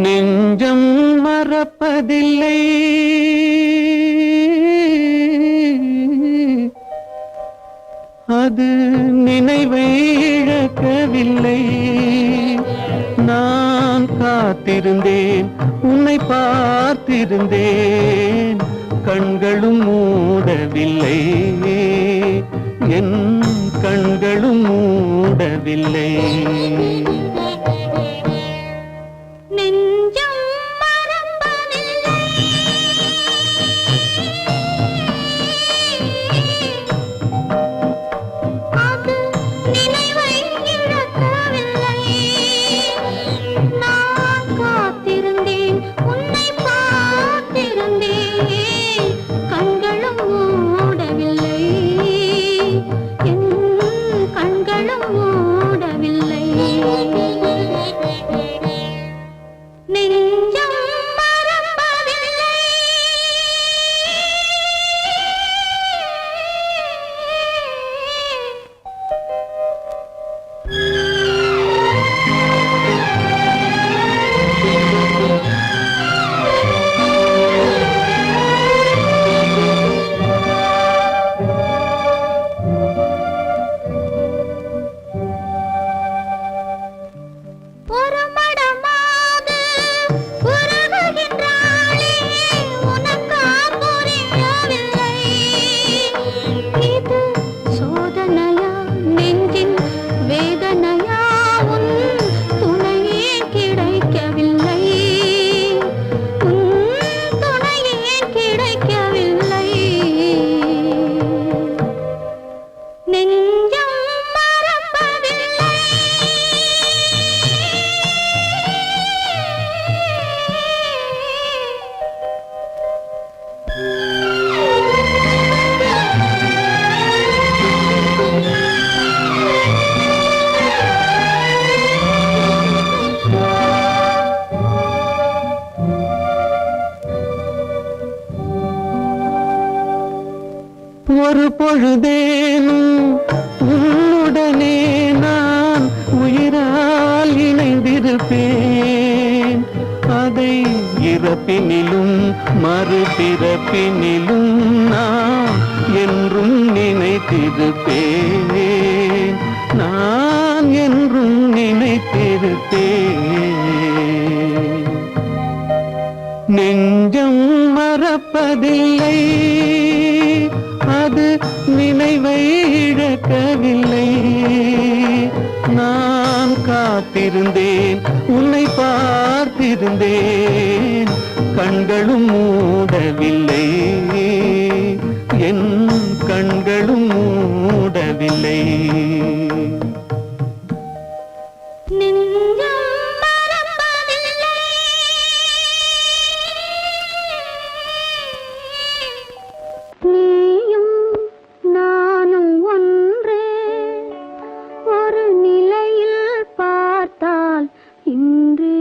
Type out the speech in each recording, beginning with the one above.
நெஞ்சம் மறப்பதில்லை, அது நினைவை இழக்கவில்லை. நான் காத்திருந்தேன், உன்னை பார்த்திருந்தேன், கண்களும் மூடவில்லை, என் கண்களும் மூடவில்லை. ஒரு பொழுதேனும் உன்னுடனே நான் உயிரால் இணைந்திருப்பேன். அதை இறப்பினிலும் மறுபிறப்பினிலும் நான் என்றும் நினைத்திருப்பேன். நான் என்றும் நினைத்திருப்பேன். நெஞ்சம் மறப்பதில்லை, அது நினைவை இழக்கவில்லை. நான் காத்திருந்தேன், உன்னை பார்த்திருந்தேன், கண்களும் மூடவில்லை, என் கண்களும் மூடவில்லை. நீயும் நானும் ஒன்றே, ஒரு நிலையில் பார்த்தால் இன்று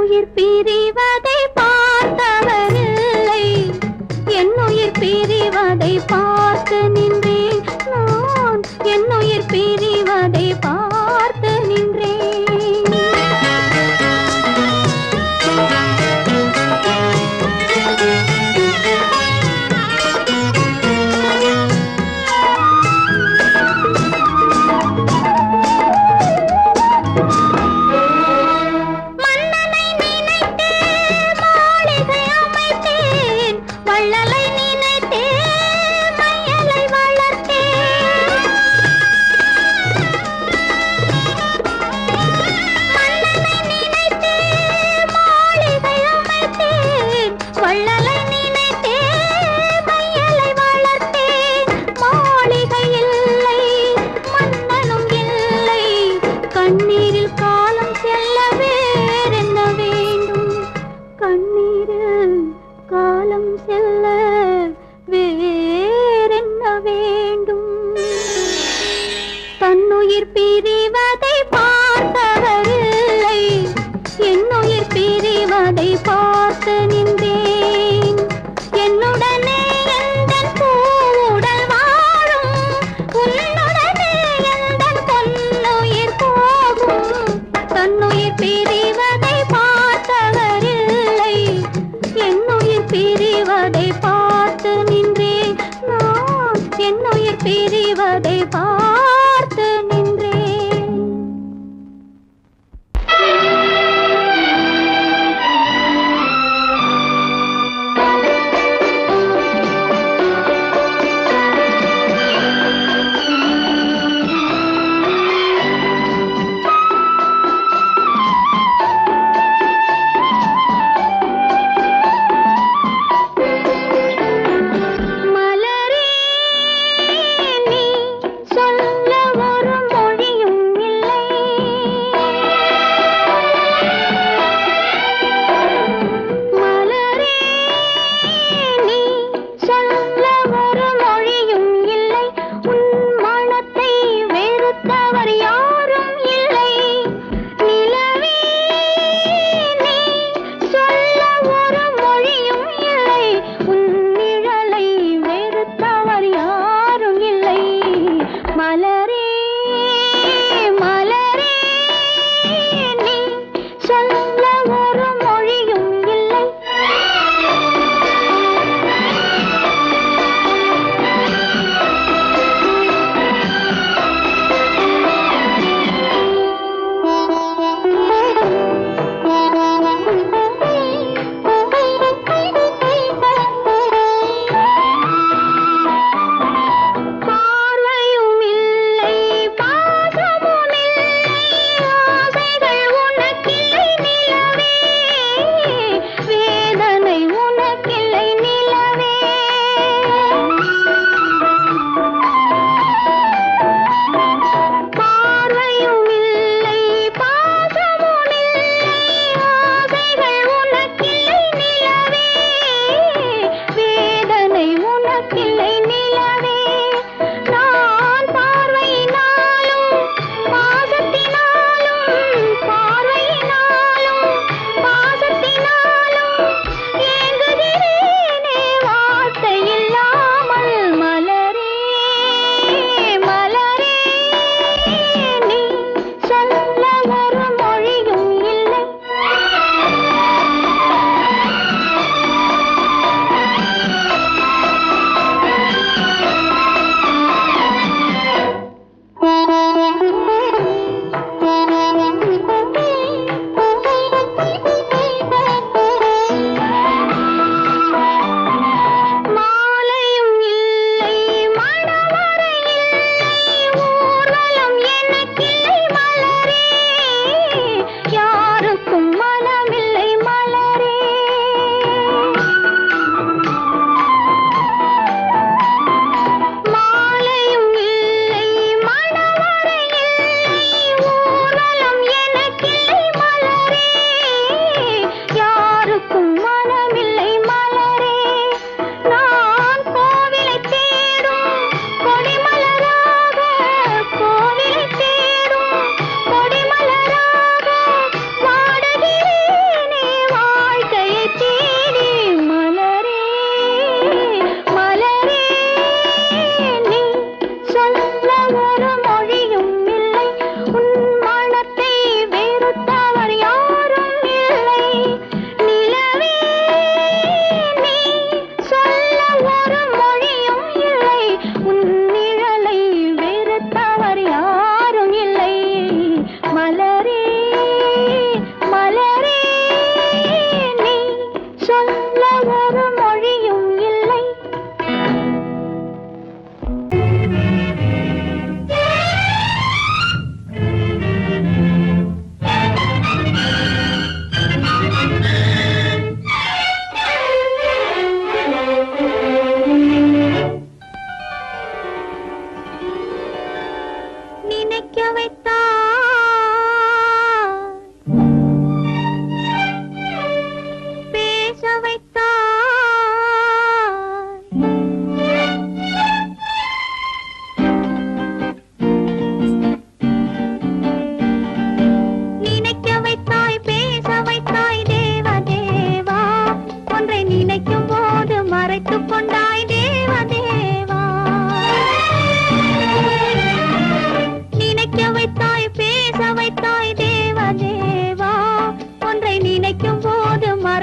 உயிர் பிரிவதை பார்த்தவரில்லை, என் உயிர் பிரிவதை பார்த்து நின்றேன் நான், என் உயிர் பிரிவதை பார்த்து நின்றேன். மன்னனை நினைத்தே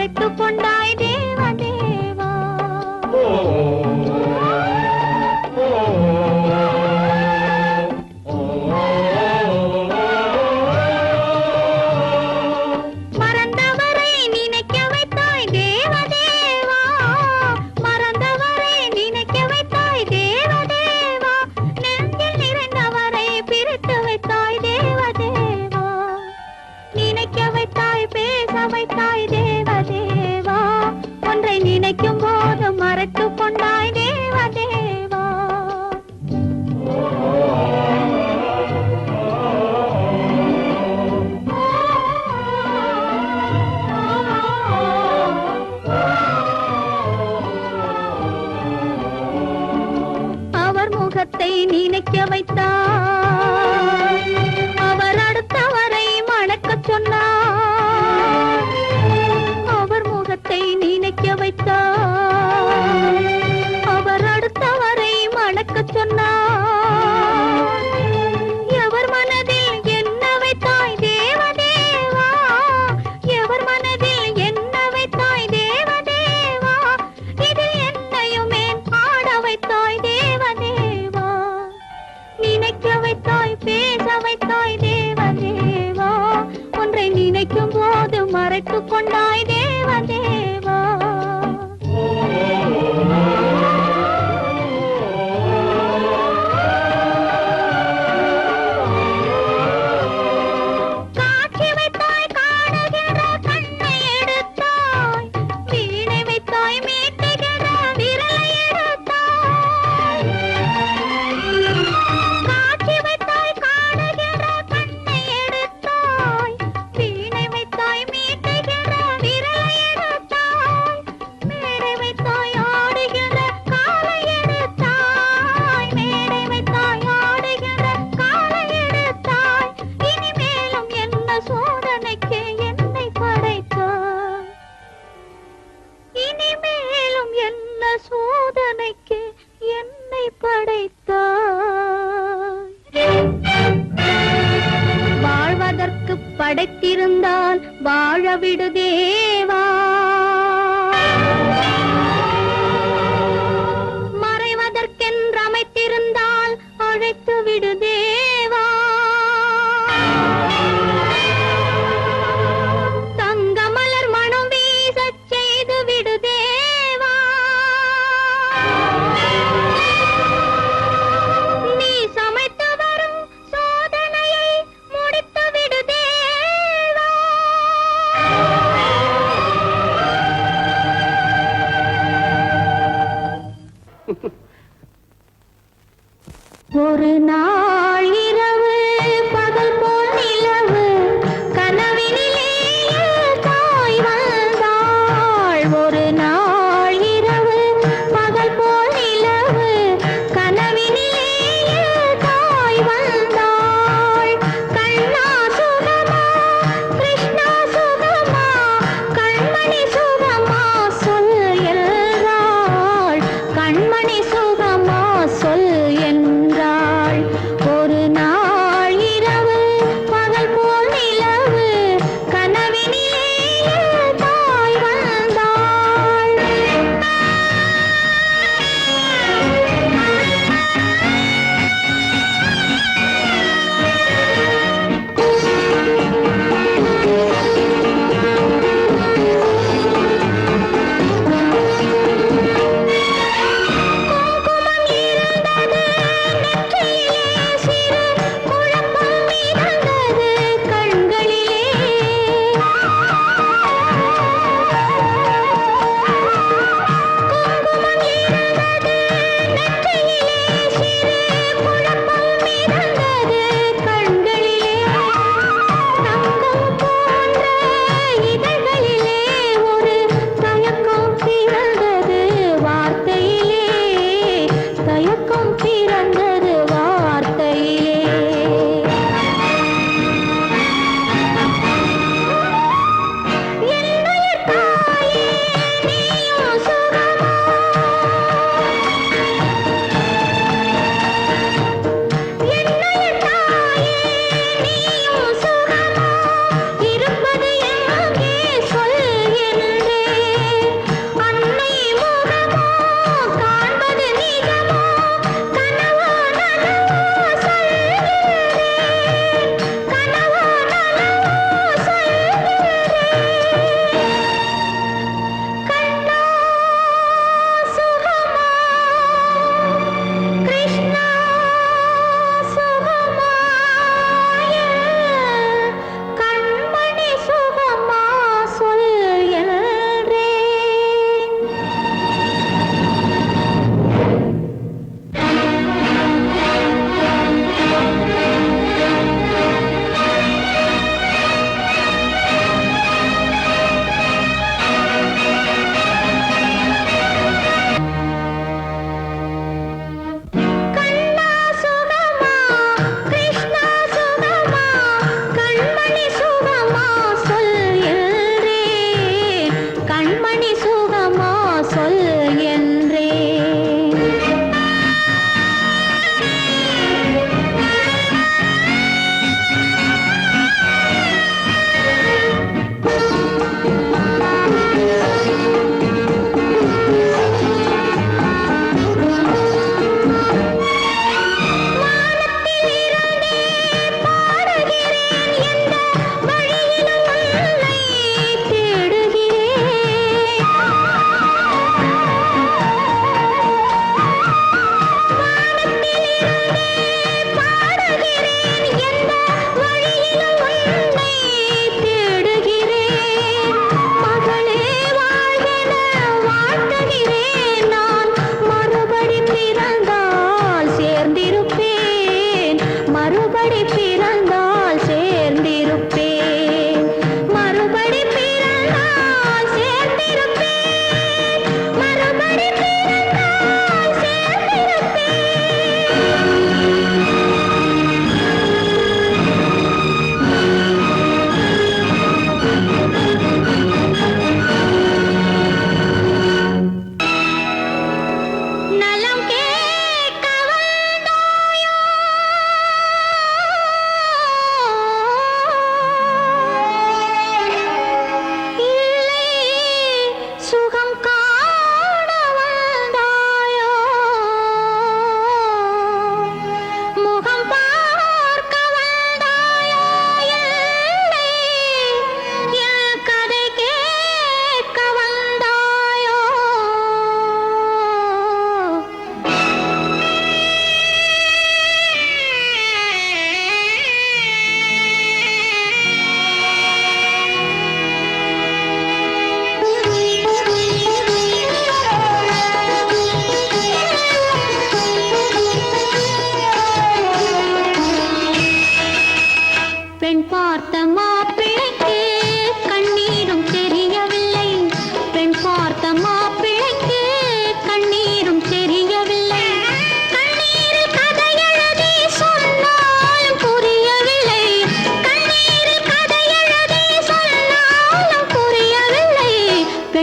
மறைத்து கொண்டாய் தேவ தேவா. மறந்தவரை நினைக்க வைத்தாய் தேவ தேவா, மறந்தவரை நினைக்க வைத்தாய் தேவ தேவா, நெஞ்சில் நிறைந்தவரை பிரித்து வைத்தாய் தேவ தேவா, நினைக்க வைத்தாய் பேச வைத்தாய் தேவ தேவா, ஒன்றை நினைக்கும் போது மறைத்து கொண்டாய் தேவ தேவா. அவர் முகத்தை நினைக்க வைத்தார், அவர் அடுத்தவரை மணக்கச் சொன்னார், அவர் முகத்தை நினைக்க வைத்தார், அவர் அடுத்தவரை மணக்கச் சொன்னார், எவர் மனதில் என்ன வைத்தாய் தேவ தேவா, எவர் மனதில் என்ன வைத்தாய் தேவ தேவா, இதில் என்னையுமே ஆட வைத்தாய் தேவ தேவா, நினைக்க வைத்தாய் பேச வைத்தாய் தேவ தேவா, ஒன்றை நினைக்கும் போது மறைத்து கொண்டாய் தேவ தேவா. காட்சி வைத்தாய் காணுகிற கண்ணை எடுத்தாய், வீணை வைத்தாய் மீட்டுகிற விரலை எடுத்தாய், காட்சி வைத்தாய் காணுகிற கண்ணை எடுத்தாய், வீணை வைத்தாய் மீட்டுகிற விரலை எடுத்தாய், மேடை வைத்தாய் ஆடுகிற காலை எடுத்தாய், மேடை வைத்தாய் ஆடுகிற காலை எடுத்தாய், இனிமேலும் என்ன சோதனைக்கு என்னை படைத்தாய், இனிமேலும் என்ன சோதனைக்கு என்னை படைத்தாய். வாழ்வதற்கு படைத்திருந்தால் வாழ விடு தேவா, மறைவதற்கென்று அமைத்திருந்தால் அழைத்து விடு தேவா, தங்க மலர் மனம் வீசச் செய்து விடு தேவா, நீ சமைத்து வரும் சோதனையை முடித்து விடு தேவா.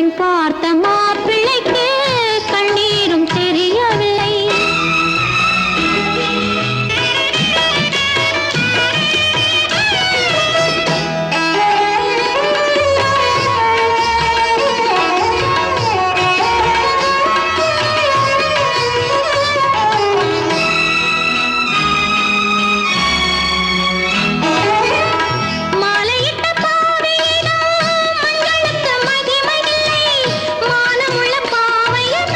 பெண் பார்த்த மாப்பிள்ளைக்கு கண்ணீரும் தெரியவில்லை. மாலையிட்ட பாவையிடம் மங்களுக்கு மகிமையில்லை. மானமுள்ள பாவையென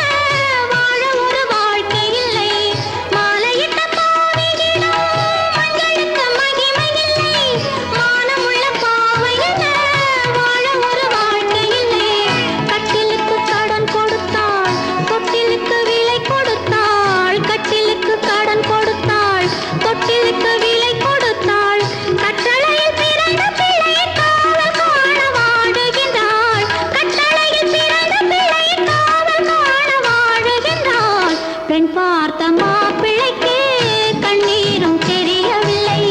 வாழ ஒரு வாழ்க்கை இல்லை. மாலையிட்ட பாவையிடம் மங்களுக்கு மகிமையில்லை. மானமுள்ள பாவையென வாழ ஒரு வாழ்க்கை இல்லை. கட்டிலுக்கு கடன் கொடுத்தாள், தொட்டிலுக்கு விலை கொடுத்தாள். கட்டிலுக்கு கடன் கொடுத்தாள், தொட்டிலுக்கு விலை கொடுத்தாள். கட்டளையில் பிறந்த பிள்ளை காவல் காண வாடுகின்றாள். கட்டளையில் பிறந்த பிள்ளை காவல் காண வாடுகின்றாள். பெண் பார்த்த மாப்பிள்ளைக்கு கண்ணீரும் தெரியவில்லை.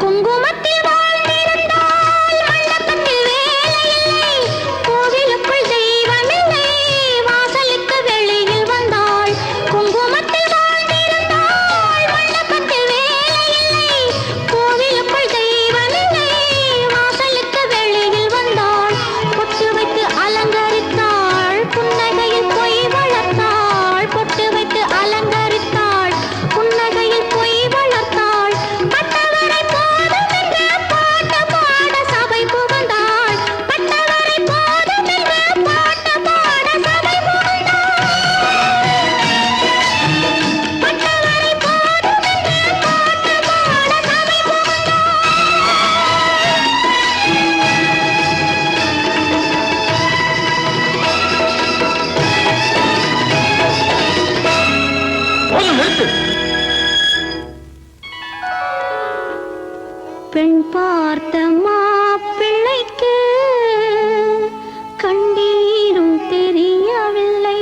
குங்குமத்தில் வாழ்ந்திருந்தால் மண்டபத்தில் வேலையில்லை. கோவிலுக்குள் தெய்வமில்லை, வாசலுக்கு வெளியில் வந்தாள். குங்குமத்தில் வாழ்ந்திருந்தால் மண்டபத்தில் வேலையில்லை. கோவிலுக்குள் தெய்வமில்லை, வாசலுக்கு வெளியில் வந்தாள். பொட்டு வைத்து அலங்கரித்தாள், புன்னகையில் பொய் வளர்த்தாள். பொட்டு வைத்து அலங்கரித்தாள், புன்னகையில் பொய் வளர்த்தாள். பட்டவரை போதும் என்று பாட்டு பாட சபை புகுந்தாள். பட்டவரை போதும் என்று பாட்டு பாட சபை புகுந்தாள். பட்டவரை போதும் என்று பாட்டு பாட சபை போதும், நிறுத்து. பெண் பார்த்த மாப்பிள்ளைக்கு கண்ணீரும் தெரியவில்லை.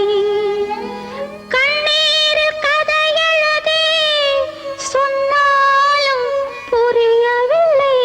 கண்ணீரில் கதை எழுதி சொன்னாலும் புரியவில்லை.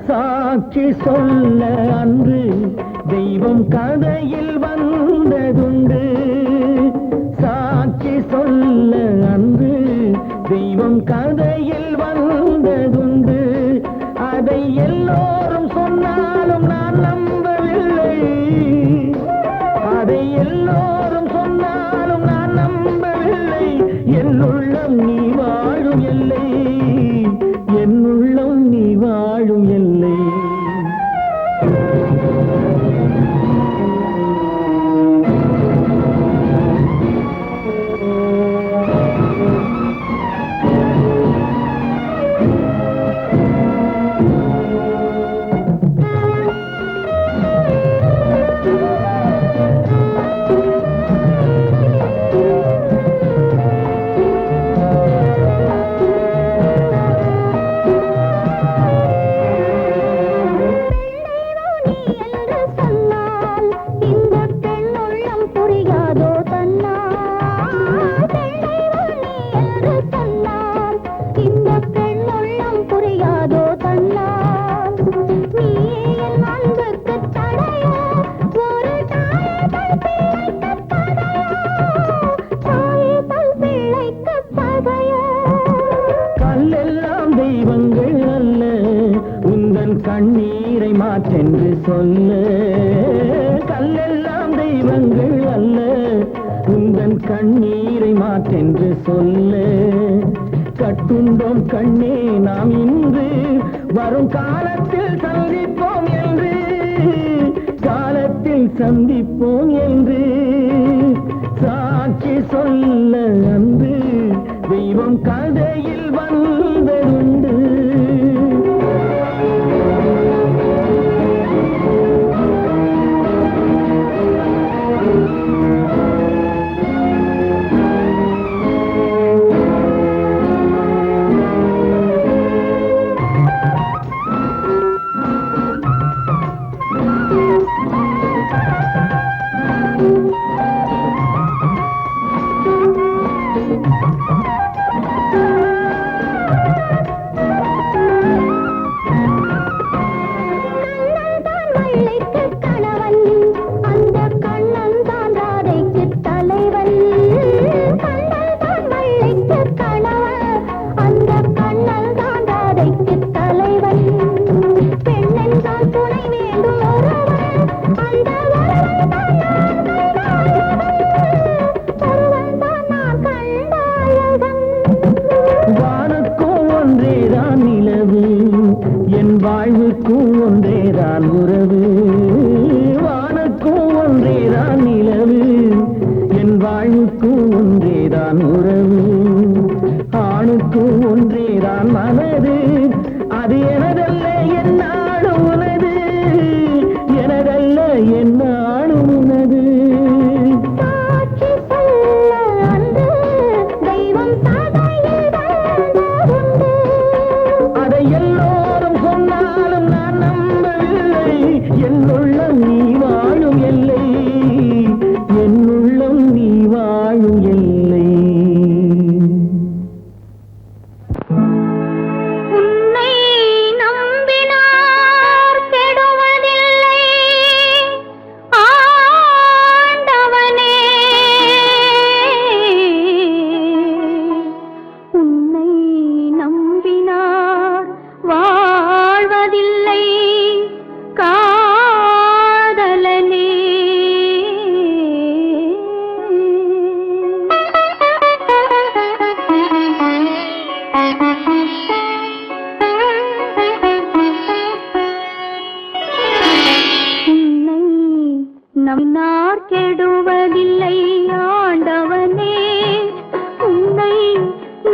சாட்சி சொல்ல அன்று தெய்வம் கதையில் வந்ததுண்டு. சாட்சி சொல்ல அன்று தெய்வம் கதையில் வந்ததுண்டு. அதை எல்லோரும் சொன்னாலும் நான் நம்பவில்லை. அதை எல்லோரும் சொன்னாலும் நான் நம்பவில்லை. என்னுள்ளம் நீ வாழும் எல்லை, என்னுள்ளம் நீ வாழும் எல்லை. கண்ணீரை மாற்றென்று சொல்ல, கல்லெல்லாம் தெய்வங்கள் அல்ல, உந்தன் கண்ணீரை மாற்றென்று சொல்ல. கட்டுண்டோம் கண்ணே நாம் இன்று, வரும் காலத்தில் சந்திப்போம் என்று, காலத்தில் சந்திப்போம் என்று சாட்சி சொல்ல அன்று தெய்வம் கதையில் வந்ததுண்டு. வாழ்வுக்கும் ஒன்றேதான் உறவு, வானுக்கும் ஒன்றேதான் நிலவு, என் வாழ்வுக்கும் ஒன்றேதான் உறவு. ஆணுக்கும் ஒன்றேதான் மனது, அது எனதல்ல என் நம்பினார் கெடுவதில்லை ஆண்டவனே, உன்னை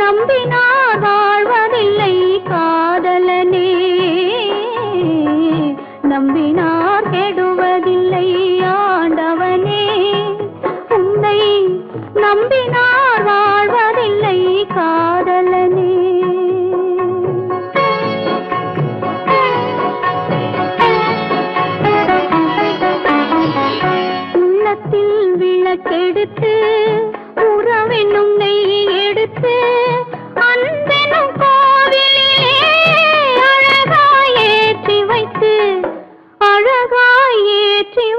நம்பினார் வாழ்வதில்லை காதலனே. நம்பினார் கெடுவதில்லை ஆண்டவனே, உன்னை நம்பினார் வாழ்வதில்லை காதலனே. உள்ளத்தில் விளக்கெடுத்து உறவென்னும் நெய் எடுத்து அன்பெனும் கோவிலிலே அழகாய் ஏற்றி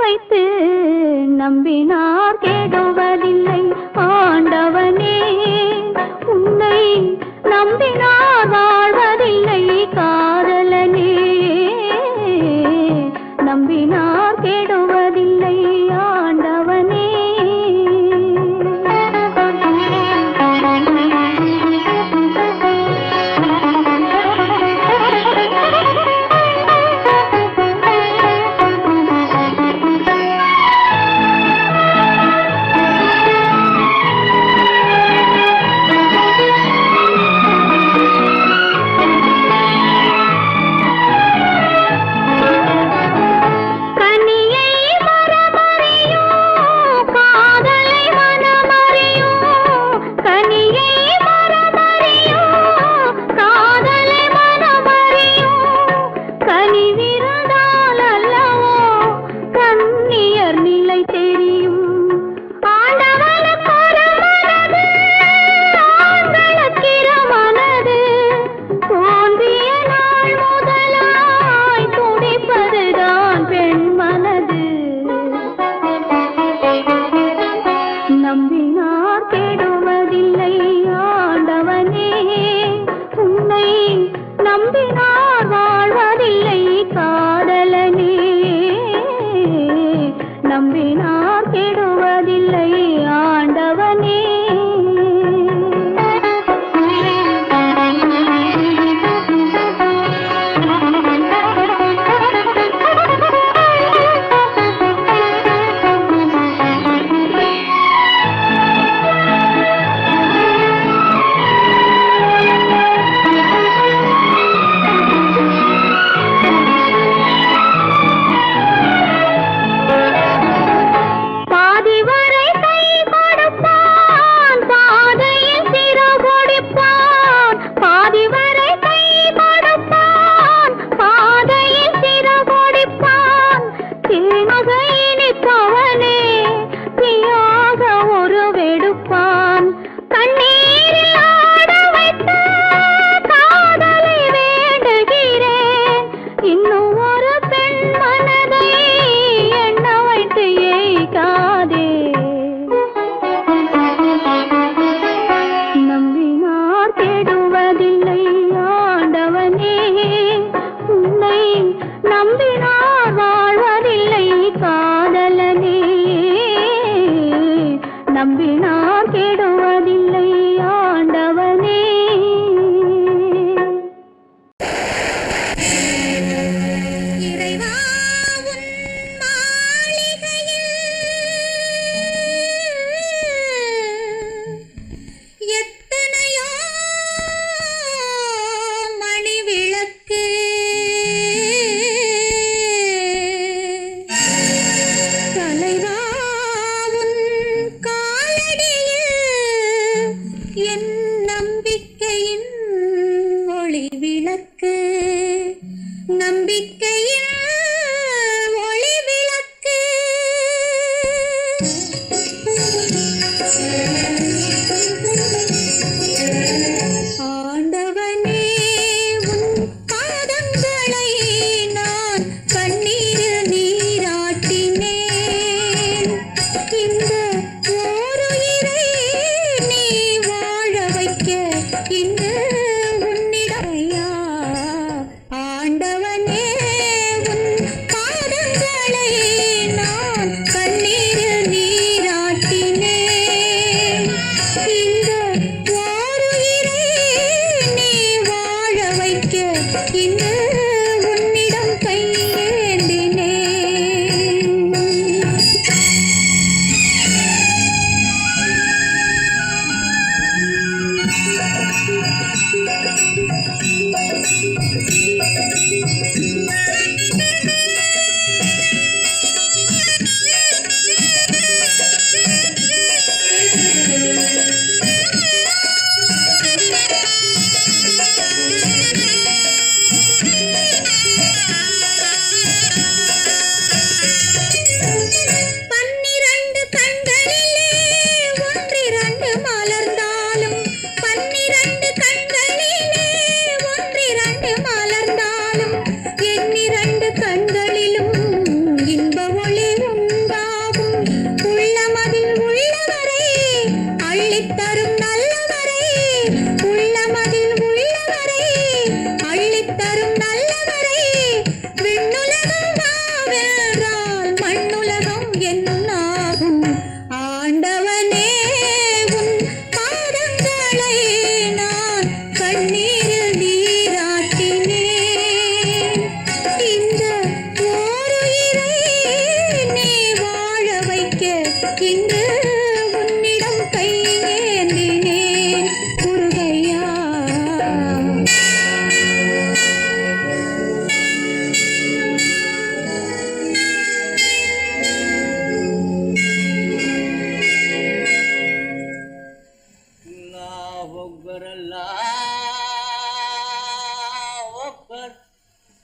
வைத்து நம்பினார் கெடுவதில்லை ஆண்டவனே, உன்னை நம்பினார் வாழ்வதில்லை காதலனே. நம்பினார் கெடுவதில்லை ஆண்டவனே. நம்பினார் கெடுவதில்லை ஆண்டவனே, உன்னை நம்பினார் வாழ்வதில்லை காதலனே. நம்பினார் கெடுவதில்லை ஆண்டவனே. நம்பினார் கெடுவதில்லை ஆண்டவனே. இறைவா உன் மாளிகையில் எத்தனையோ மணி விளக்கு, தலைவா என் நம்பிக்கையின் ஒளி விளக்கு, நம்பிக்கையின் ஒளி விளக்கு. ஆண்டவனே உன் பாதங்களை நான் கண்ணீரில் நீராட்டினேன். இந்த ஓருயிரை நீ வாழ வைக்க இன்று உன்னிடையா. ஆண்டவனே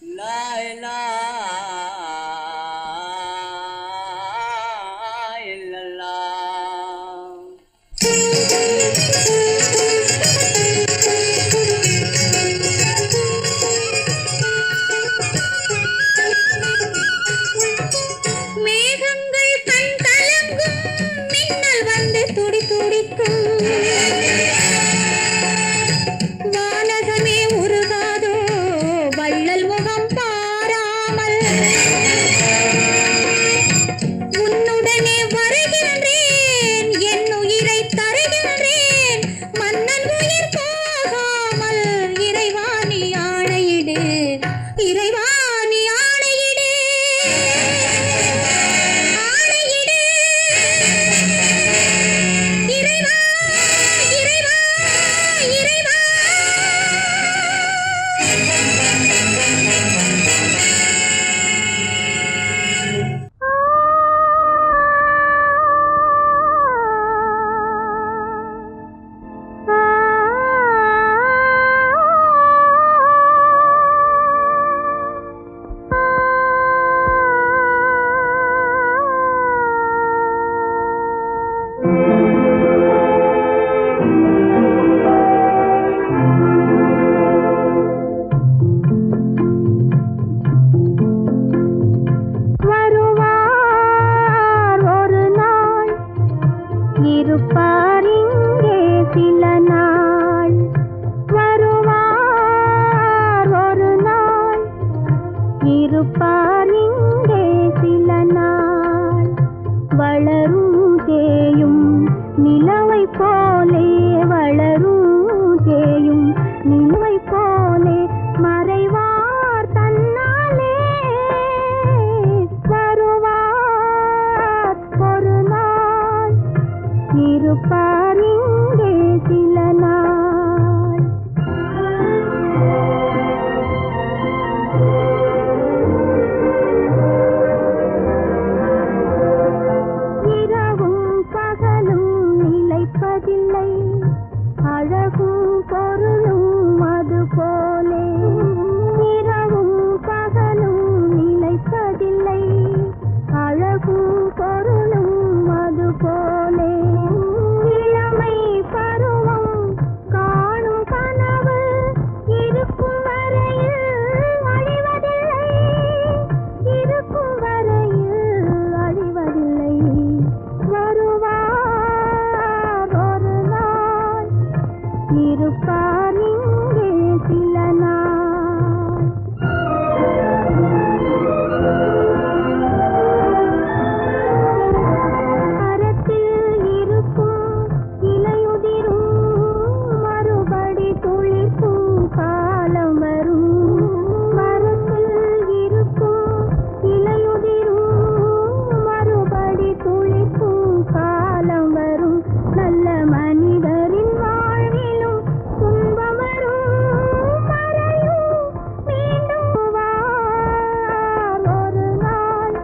மேகங்கள் கண் கலங்கும், மின்னல் வந்து துடி துடிக்கும். வானகமே உருகாதோ வள்ளல் முகம் பாராமல். உன்னுடனே வருகின்றேன், என் உயிரை தருகின்றேன், மன்னன் உயிர் போகாமல். இறைவா நீ ஆணையிடு, இறைவா நீ ஆணையிடு, ஆணையிடு. இறைவா, இறைவா, இறைவா. வருவார் ஒரு நாள், இருப்பார் இங்கே சில நாள். வருவார் ஒரு நாள், இருப்பார் இங்கே சில நாள். வளரும் தேயும் நிலவை போலே, வளரும் தேயும் நிலவை போலே மறைவார் தன்னாலே. வருவார் ஒரு நாள், இருப்பார் இங்கே சில நாள். இரவும் பகலும் நிலைப்பதில்லை, அழகும் பொருளும் அது போலே. இரவும் பகலும் நிலைப்பதில்லை, அழகும் பொருளும் அது போலே. இளமை பருவம் காணும் கனவு இருக்கும் வரையில் அழிவதில்லை, இருக்கும் வரையில் அழிவதில்லை. வருவார் ஒரு நாள், இருப்பார் இங்கே சில நாள். மரத்தில் இருக்கும் இலையுதிரும், மறுபடி துளிர்க்கும் காலம் வரும். மரத்தில் இருக்கும் இலையுதிரும், மறுபடி துளிர்க்கும் காலம் வரும். நல்ல மனிதரின் வாழ்விலும் துன்பம் வரும், மறையும் மீண்டும். வருவார் ஒரு நாள்,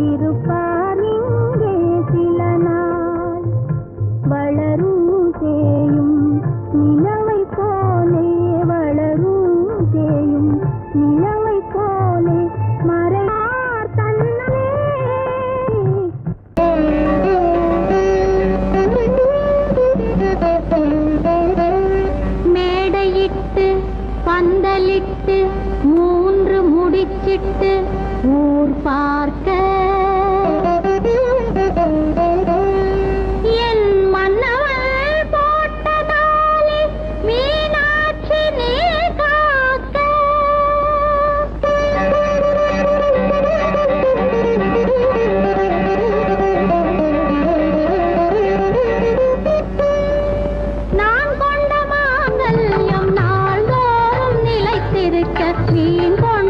இருப்பார் இங்கே சில நாள். வளரும் தேயும் நிலவை போலே, வளரும் தேயும் நிலவை போலே மறைவார் தன்னாலே. மேடையிட்டு பந்தலிட்டு மூன்று முடிச்சிட்டு ஊர் பார்க்க, என் மன்னவள் போட்ட தாலி மீனாட்சி நீ காக்க. நான் கொண்ட மாங்கல்யம் நாள்தோறும் நிலைத்திருக்க, மீன் கொண்ட